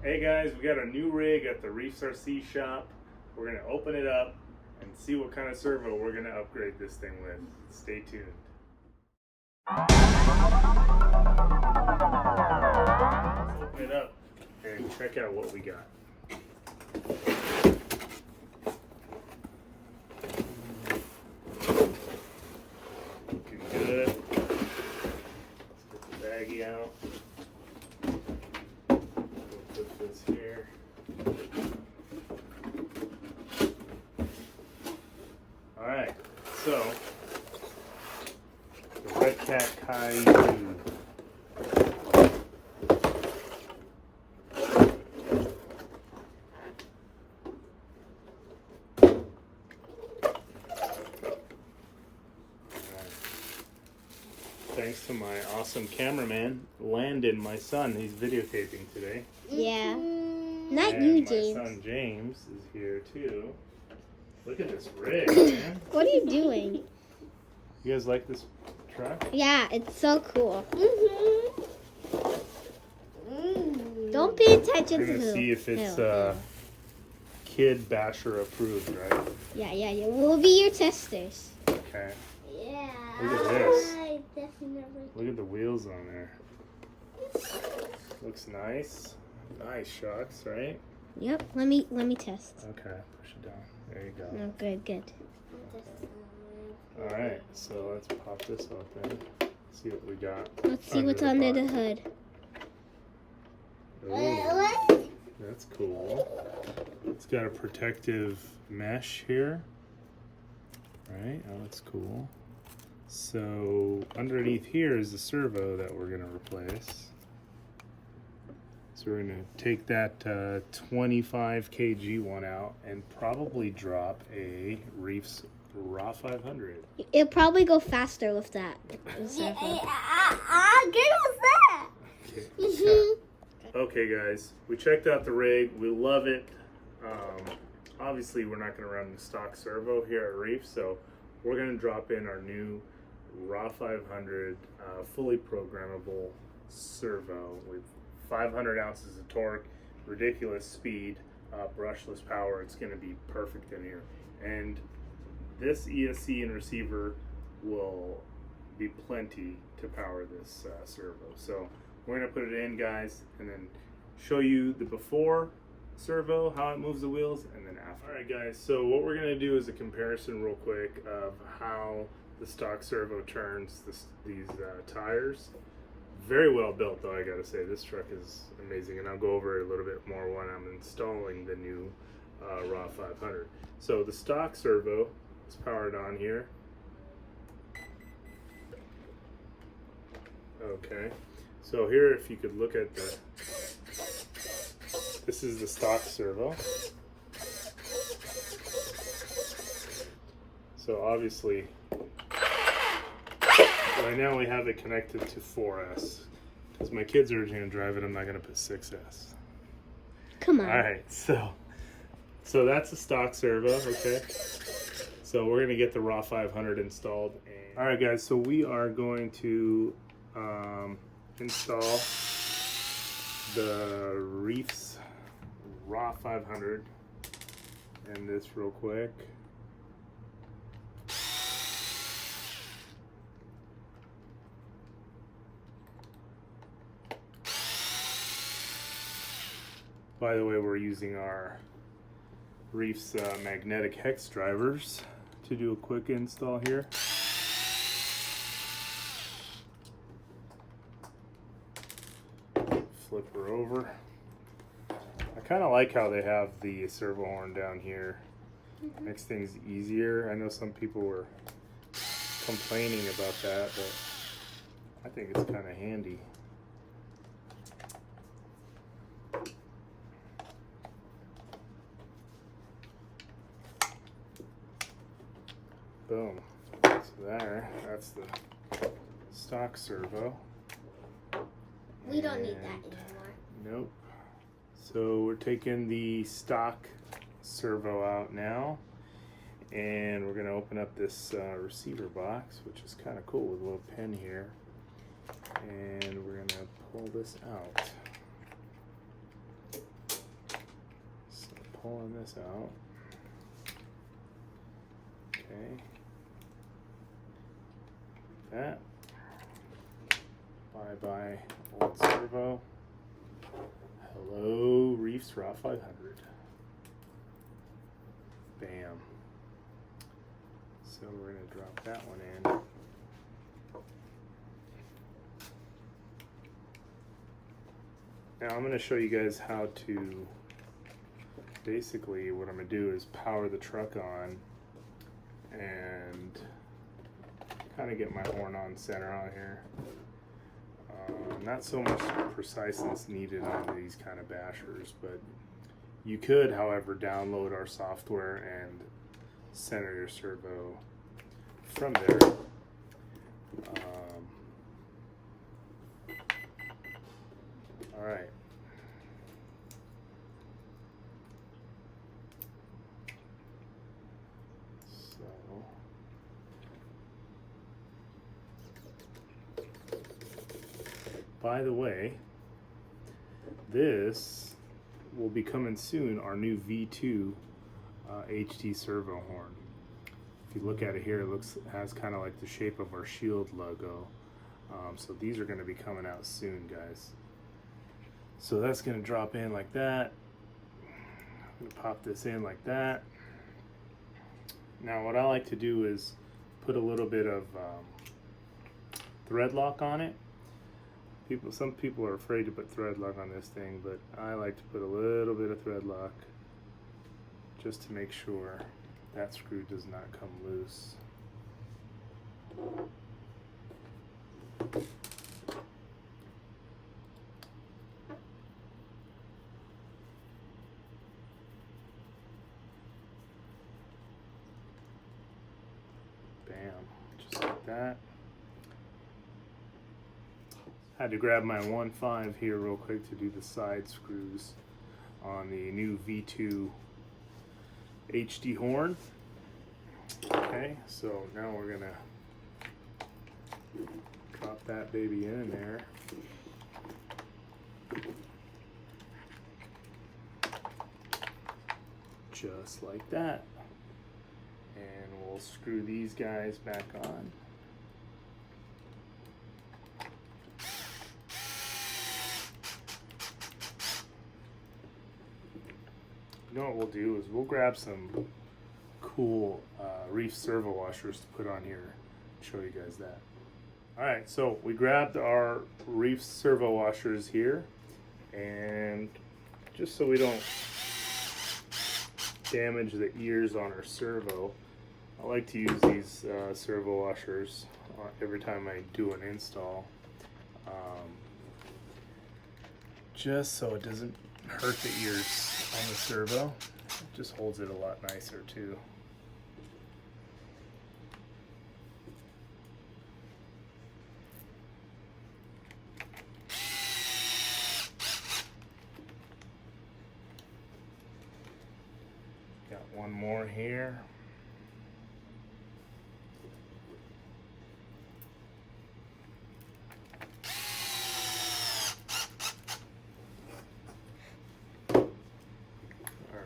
Hey guys, we got a new rig at the REEFS RC shop. We're going to open it up and see what kind of servo we're going to upgrade this thing with. Stay tuned. Let's open it up and check out what we got. Looking good. Let's get the baggie out. Put this here. Alright, so the RedCat Kaiju. Thanks to my awesome cameraman, Landon, my son. He's videotaping today. Yeah. Not and you, my James. son James is here too. Look at this rig, man. What are you doing? You guys like this truck? Yeah, it's so cool. Don't pay attention We're to gonna who. see if it's Who. Kid Basher approved, right? Yeah. We'll be your testers. Okay. Yeah. Look at this. Definitely. Look at the wheels on there. Looks nice. Nice shocks, right? Yep. Let me test. Okay, push it down. There you go. Oh, good. All right, so let's pop this open. See what we got. Let's see what's under the hood. Ooh, that's cool. It's got a protective mesh here. Right, oh, that's cool. So underneath here is the servo that we're gonna replace. So we're gonna take that 25 kg one out and probably drop a REEFS RAW500. It'll probably go faster with that. Okay guys, we checked out the rig, we love it. Obviously we're not going to run the stock servo here at REEFS, so we're going to drop in our new RAW500 fully programmable servo with 500 ounces of torque, ridiculous speed, brushless power. It's going to be perfect in here. And this ESC and receiver will be plenty to power this servo. So we're going to put it in, guys, and then show you the before servo, how it moves the wheels, and then after. Alright guys, so what we're going to do is a comparison real quick of how the stock servo turns these tires. Very well built though, I gotta say. This truck is amazing, and I'll go over it a little bit more when I'm installing the new RAW500. So the stock servo is powered on here. Okay, so here if you could look at this is the stock servo. So obviously, right now we have it connected to 4S. Because my kids are going to drive it, I'm not going to put 6S. Come on. Alright, so that's the stock servo, okay? So we're going to get the RAW500 installed. Alright guys, so we are going to install the REEFS RAW500 in this real quick. By the way, we're using our REEFS magnetic hex drivers to do a quick install here. Flip her over. I kind of like how they have the servo horn down here. Makes things easier. I know some people were complaining about that, but I think it's kind of handy. Boom. So that's the stock servo. We don't need that anymore. Nope. So we're taking the stock servo out now, and we're going to open up this receiver box, which is kind of cool with a little pin here, and we're going to pull this out. pulling this out. Okay. That. Bye-bye, old servo. Hello, REEFS RAW500. Bam. So we're going to drop that one in. Now I'm going to show you guys how to, basically what I'm going to do is power the truck on and kind of get my horn on center out here. Not so much preciseness needed on these kind of bashers, but you could, however, download our software and center your servo from there. All right. By the way, this will be coming soon, our new V2 HD servo horn. If you look at it here, it has kind of like the shape of our Shield logo. So these are going to be coming out soon, guys. So that's going to drop in like that. I'm going to pop this in like that. Now what I like to do is put a little bit of thread lock on it. Some people are afraid to put thread lock on this thing, but I like to put a little bit of thread lock just to make sure that screw does not come loose. Bam, just like that. Had to grab my 1.5 here real quick to do the side screws on the new V2 HD horn. Okay, so now we're gonna drop that baby in there. Just like that. And we'll screw these guys back on. You know what we'll do is we'll grab some cool REEFS servo washers to put on here and show you guys that. Alright, so we grabbed our REEFS servo washers here, and just so we don't damage the ears on our servo, I like to use these servo washers every time I do an install, just so it doesn't hurt the ears on the servo. It just holds it a lot nicer too. Got one more here.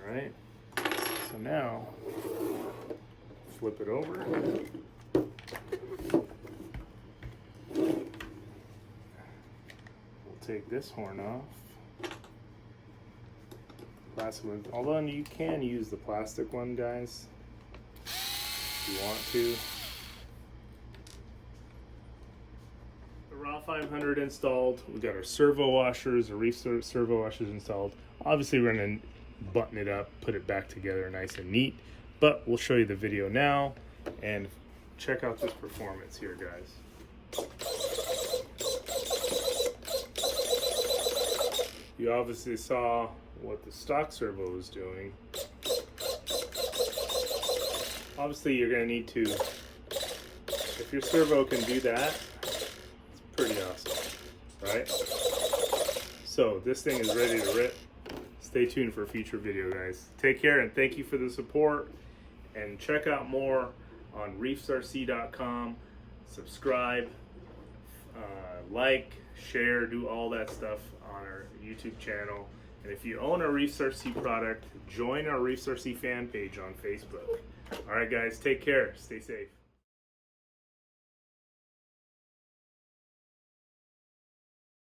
Alright, so now flip it over. We'll take this horn off. Plastic one, although you can use the plastic one, guys, if you want to. The RAW500 installed. We got our servo washers, our REEFS servo washers installed. Obviously, we're going to button it up, put it back together nice and neat, but we'll show you the video now and check out this performance here, guys. You obviously saw what the stock servo was doing. Obviously you're going to need to, if your servo can do that, it's pretty awesome, right? So this thing is ready to rip. Stay tuned for a future video, guys. Take care and thank you for the support. And check out more on reefsrc.com. Subscribe, like, share, do all that stuff on our YouTube channel. And if you own a REEFS RC product, join our REEFS RC fan page on Facebook. All right, guys, take care. Stay safe.